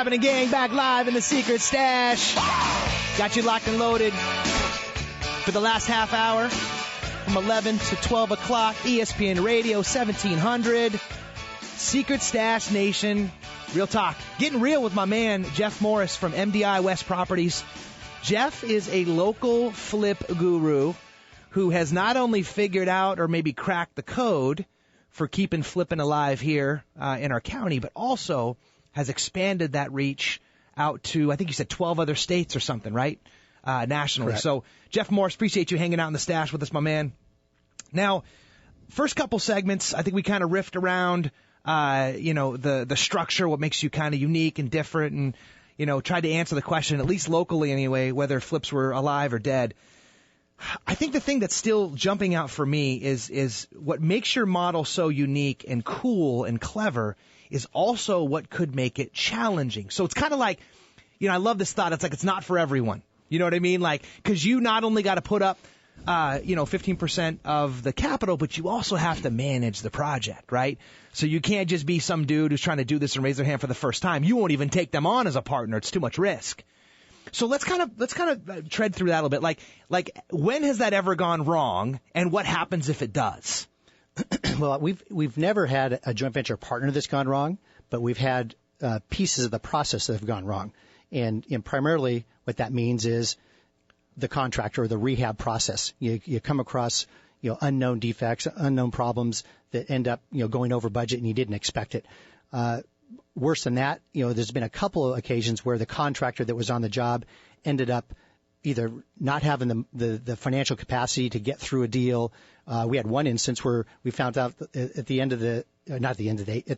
happening, gang? Back live in the Secret Stash. Got you locked and loaded for the last half hour from 11 to 12 o'clock. ESPN Radio 1700. Secret Stash Nation. Real talk. Getting real with my man, Jeff Morris from MDI West Properties. Jeff is a local flip guru who has not only figured out or maybe cracked the code for keeping flipping alive here in our county, but also has expanded that reach out to, I think you said 12 other states or something, right? Nationally. Correct. So, Jeff Morris, appreciate you hanging out in the stash with us, my man. Now, first couple segments, I think we kind of riffed around, the structure, what makes you kind of unique and different, and, tried to answer the question, at least locally anyway, whether flips were alive or dead. I think the thing that's still jumping out for me is what makes your model so unique and cool and clever is also what could make it challenging. So it's kind of like, I love this thought. It's like it's not for everyone. You know what I mean? Like, because you not only got to put up, 15% of the capital, but you also have to manage the project, right? So you can't just be some dude who's trying to do this and raise their hand for the first time. You won't even take them on as a partner. It's too much risk. So let's kind of tread through that a little bit. Like when has that ever gone wrong, and what happens if it does? Well, we've never had a joint venture partner that's gone wrong, but we've had pieces of the process that have gone wrong, and primarily what that means is the contractor or the rehab process. You come across unknown defects, unknown problems that end up going over budget, and you didn't expect it. Worse than that, there's been a couple of occasions where the contractor that was on the job ended up either not having the financial capacity to get through a deal. We had one instance where we found out at the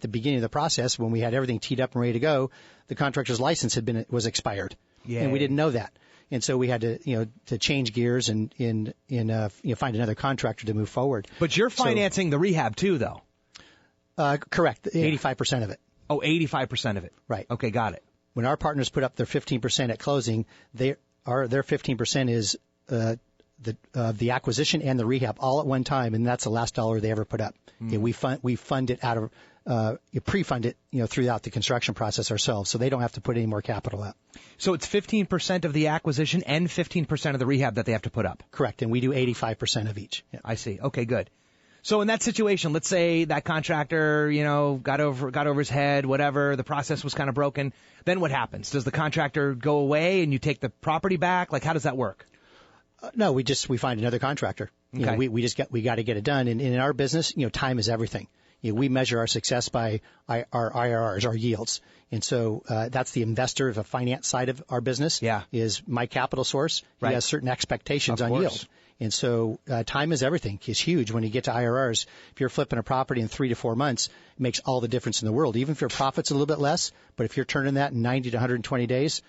beginning of the process, when we had everything teed up and ready to go, the contractor's license was expired. Yeah. And we didn't know that. And so we had to change gears and find another contractor to move forward. But you're financing the rehab too, though. Correct. 85% of it. Oh, 85% of it. Right. Okay, got it. When our partners put up their 15% at closing, their 15% is the acquisition and the rehab all at one time, and that's the last dollar they ever put up. Mm. We fund it out of pre-fund it throughout the construction process ourselves, so they don't have to put any more capital up. So it's 15% of the acquisition and 15% of the rehab that they have to put up. Correct, and we do 85% of each. Yeah. I see. Okay, good. So in that situation, let's say that contractor, got over his head, whatever, the process was kind of broken. Then what happens? Does the contractor go away and you take the property back? Like, how does that work? No, we find another contractor. Okay. We got to get it done. And in our business, time is everything. We measure our success by our IRRs, our yields. And so that's the investor, the finance side of our business. Yeah. Is my capital source. Right. He has certain expectations of on course. yield. And so time is everything. It's huge when you get to IRRs. If you're flipping a property in 3 to 4 months, it makes all the difference in the world. Even if your profit's a little bit less, but if you're turning that in 90 to 120 days,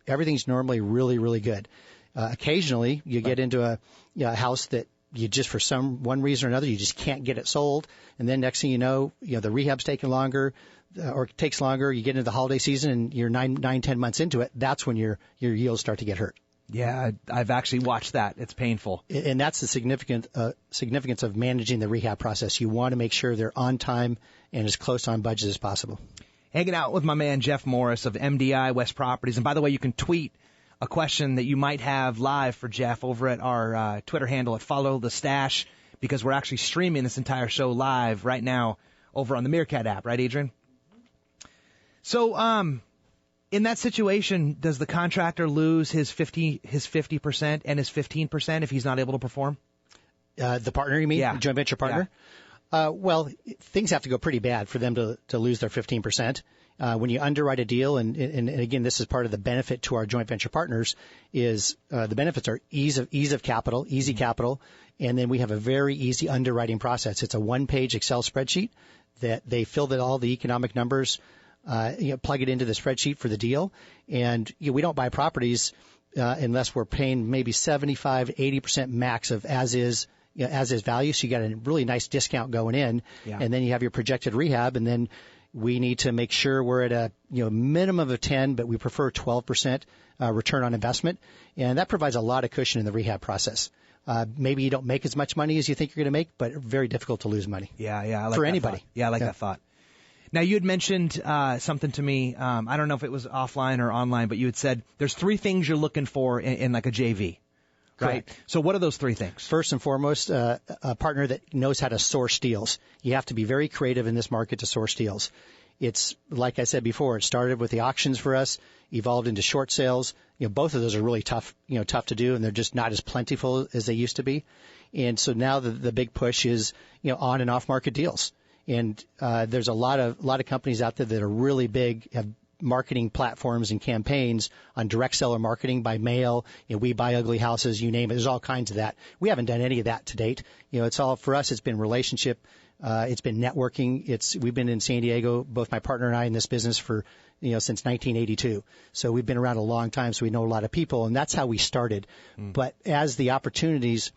everything's normally really, really good. Occasionally, you get into a house that you just, for one reason or another, you just can't get it sold. And then next thing you know, the rehab's taking longer, or it takes longer. You get into the holiday season and you're 9, 10 months into it. That's when your yields start to get hurt. Yeah, I've actually watched that. It's painful. And that's the significance of managing the rehab process. You want to make sure they're on time and as close on budget as possible. Hanging out with my man, Jeff Morris of MDI West Properties. And by the way, you can tweet a question that you might have live for Jeff over at our Twitter handle at Follow the Stash, because we're actually streaming this entire show live right now over on the Meerkat app. Right, Adrian? So, in that situation, does the contractor lose his 50% and his 15% if he's not able to perform? The partner, you mean? Yeah. The joint venture partner? Yeah. Well, things have to go pretty bad for them to lose their 15%. When you underwrite a deal, and again, this is part of the benefit to our joint venture partners, is the benefits are ease of capital, easy capital, and then we have a very easy underwriting process. It's a one-page Excel spreadsheet that they fill all the economic numbers, plug it into the spreadsheet for the deal, and we don't buy properties unless we're paying maybe 75, 80% max of as is value. So you got a really nice discount going in, and then you have your projected rehab, and then we need to make sure we're at a minimum of 10, but we prefer 12% return on investment, and that provides a lot of cushion in the rehab process. Maybe you don't make as much money as you think you're going to make, but very difficult to lose money. Yeah, I like for that anybody. Thought. Yeah, I like that thought. Now, you had mentioned something to me. I don't know if it was offline or online, but you had said there's 3 things you're looking for in like a JV. Right. Correct. So what are those 3 things? First and foremost, a partner that knows how to source deals. You have to be very creative in this market to source deals. It's, like I said before, it started with the auctions for us, evolved into short sales. Both of those are really tough to do, and they're just not as plentiful as they used to be. And so now the big push is, on and off market deals. And there's a lot of companies out there that are really big, have marketing platforms and campaigns on direct seller marketing by mail. We buy ugly houses, you name it. There's all kinds of that. We haven't done any of that to date. It's all for us. It's been relationship. It's been networking. We've been in San Diego, both my partner and I, in this business for, since 1982. So we've been around a long time. So we know a lot of people, and that's how we started. But as the opportunities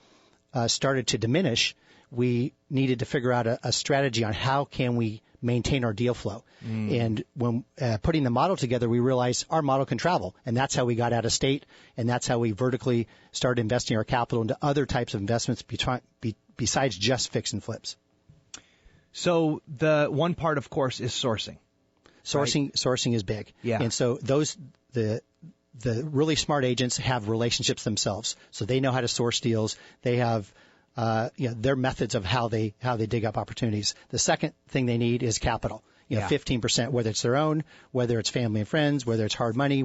started to diminish, we needed to figure out a strategy on how can we maintain our deal flow. And when putting the model together, we realized our model can travel, and that's how we got out of state, and that's how we vertically started investing our capital into other types of investments besides just fix and flips. So the one part, of course, is sourcing. Sourcing is big. Yeah. And so the really smart agents have relationships themselves, so they know how to source deals. They have their methods of how they dig up opportunities. The second thing they need is capital. 15%, whether it's their own, whether it's family and friends, whether it's hard money,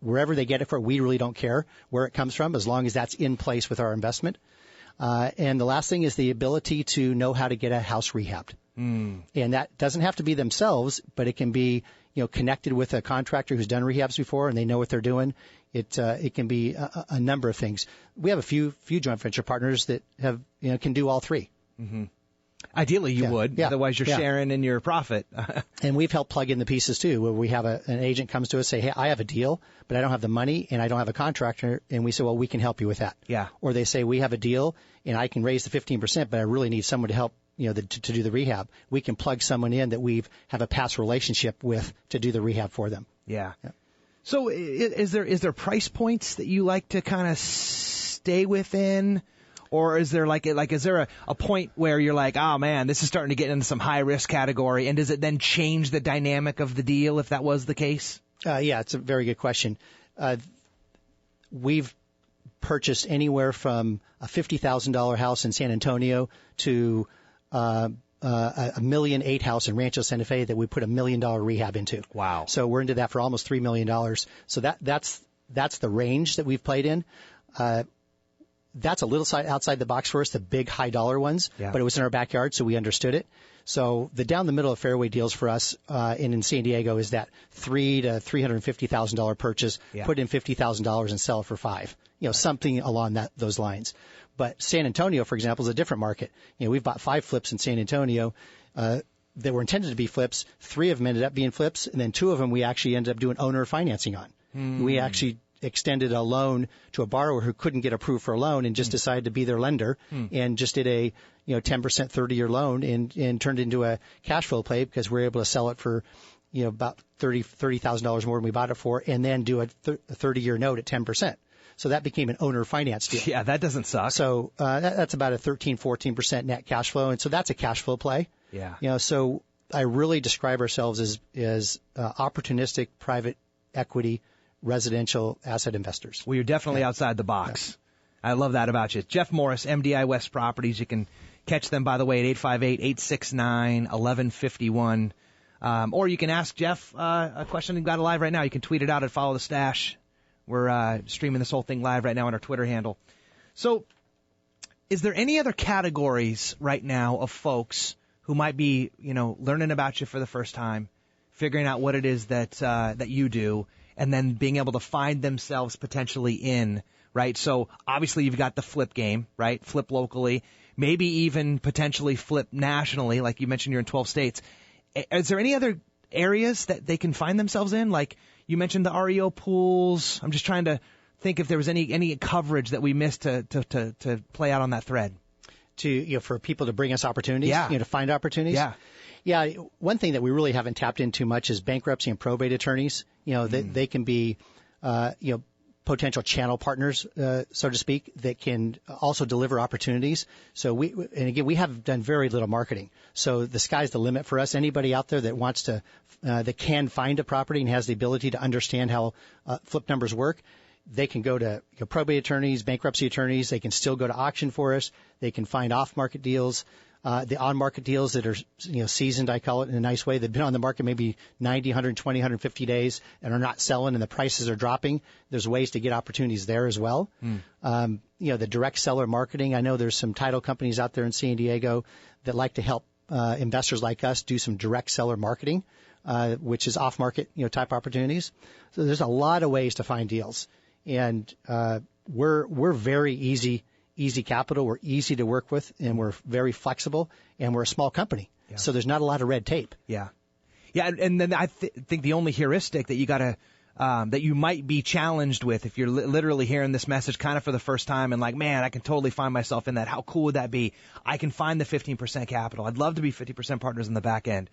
wherever they get it from, we really don't care where it comes from, as long as that's in place with our investment. And the last thing is the ability to know how to get a house rehabbed. And that doesn't have to be themselves, but it can be, connected with a contractor who's done rehabs before and they know what they're doing. It can be a number of things. We have a few joint venture partners that have, can do all 3. Mm-hmm. Ideally, you would. Yeah. Otherwise, you're sharing in your profit. And we've helped plug in the pieces, too, where we have an agent comes to us, say, hey, I have a deal, but I don't have the money and I don't have a contractor. And we say, well, we can help you with that. Yeah. Or they say, we have a deal and I can raise the 15%, but I really need someone to help, to do the rehab. We can plug someone in that we have a past relationship with to do the rehab for them. Yeah. So is there price points that you like to kind of stay within? Or is there is there a point where you're like, oh man, this is starting to get into some high risk category, and does it then change the dynamic of the deal if that was the case? Yeah, it's a very good question. We've purchased anywhere from a $50,000 house in San Antonio to a $1.8 million house in Rancho Santa Fe that we put $1 million rehab into. Wow! So we're into that for almost $3 million. So that's the range that we've played in. That's a little outside the box for us, the big high dollar ones, but it was in our backyard, so we understood it. So the down the middle of fairway deals for us in San Diego is that $300,000 to $350,000 purchase, put in $50,000 and sell it for $5,000, something along those lines. But San Antonio, for example, is a different market. We've bought 5 flips in San Antonio that were intended to be flips. 3 of them ended up being flips, and then 2 of them we actually ended up doing owner financing on. We actually extended a loan to a borrower who couldn't get approved for a loan and just decided to be their lender and just did a 10% 30-year loan and turned it into a cash flow play because we're able to sell it for about $30,000 more than we bought it for, and then do a 30-year note at 10%. So that became an owner finance deal. Yeah, that doesn't suck. So that's about a 13-14% net cash flow, and so that's a cash flow play. Yeah. So I really describe ourselves as opportunistic private equity residential asset investors. Well, you're definitely outside the box. Yeah. I love that about you. Jeff Morris, MDI West Properties. You can catch them, by the way, at 858-869-1151. Or you can ask Jeff a question we've got live right now. You can tweet it out at Follow the Stash. We're streaming this whole thing live right now on our Twitter handle. So is there any other categories right now of folks who might be, learning about you for the first time, figuring out what it is that you do, and then being able to find themselves potentially in, right? So obviously you've got the flip game, right? Flip locally, maybe even potentially flip nationally, like you mentioned you're in 12 states. Is there any other areas that they can find themselves in? Like you mentioned the REO pools. I'm just trying to think if there was any coverage that we missed to play out on that thread. For people to bring us opportunities, to find opportunities. Yeah, one thing that we really haven't tapped into much is bankruptcy and probate attorneys. They can be, potential channel partners, so to speak, that can also deliver opportunities. So we have done very little marketing. So the sky's the limit for us. Anybody out there that wants to, that can find a property and has the ability to understand how flip numbers work, they can go to probate attorneys, bankruptcy attorneys. They can still go to auction for us. They can find off-market deals. The on-market deals that are, seasoned, I call it in a nice way. They've been on the market maybe 90, 120, 150 days and are not selling and the prices are dropping. There's ways to get opportunities there as well. The direct seller marketing. I know there's some title companies out there in San Diego that like to help investors like us do some direct seller marketing, which is off-market, type opportunities. So there's a lot of ways to find deals. And we're very easy capital. We're easy to work with, and we're very flexible, and we're a small company. Yeah. So there's not a lot of red tape. Yeah. Yeah, and then I think the only heuristic that you got to that you might be challenged with if you're literally hearing this message kind of for the first time and like, man, I can totally find myself in that. How cool would that be? I can find the 15% capital. I'd love to be 50% partners in the back end,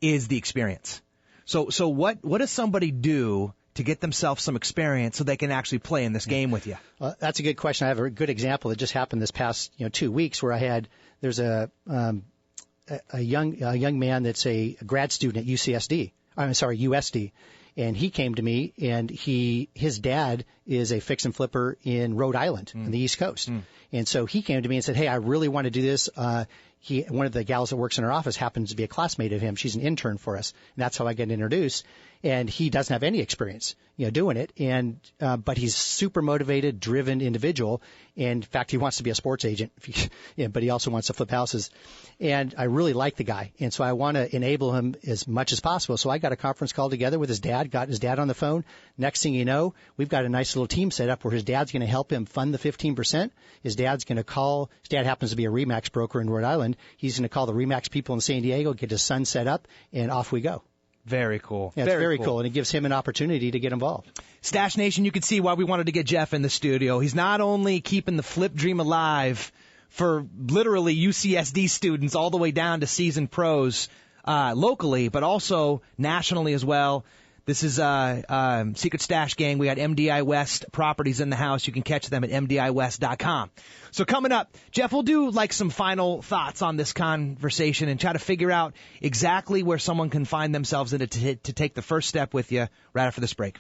is the experience. So what does somebody do to get themselves some experience so they can actually play in this game with you? Well, that's a good question. I have a good example that just happened this past 2 weeks where there's a young man that's a grad student at USD, and he came to me, and his dad is a fix and flipper in Rhode Island on the East Coast. And so he came to me and said, hey, I really want to do this. One of the gals that works in our office happens to be a classmate of him. She's an intern for us. And that's how I get introduced. And he doesn't have any experience, doing it. And, but he's super motivated, driven individual. And in fact, he wants to be a sports agent, but he also wants to flip houses. And I really like the guy. And so I want to enable him as much as possible. So I got a conference call together with his dad, got his dad on the phone. Next thing you know, we've got a nice little team set up where his dad's going to help him fund the 15%. His dad happens to be a RE/MAX broker in Rhode Island. He's going to call the RE/MAX people in San Diego, get his son set up, and off we go. Very cool. Yeah, it's very cool, and it gives him an opportunity to get involved. Stash Nation, you can see why we wanted to get Jeff in the studio. He's not only keeping the flip dream alive for literally UCSD students all the way down to seasoned pros locally, but also nationally as well. This is Secret Stash Gang. We got MDI West properties in the house. You can catch them at mdiwest.com. So coming up, Jeff, we'll do like some final thoughts on this conversation and try to figure out exactly where someone can find themselves in it to take the first step with you right after this break.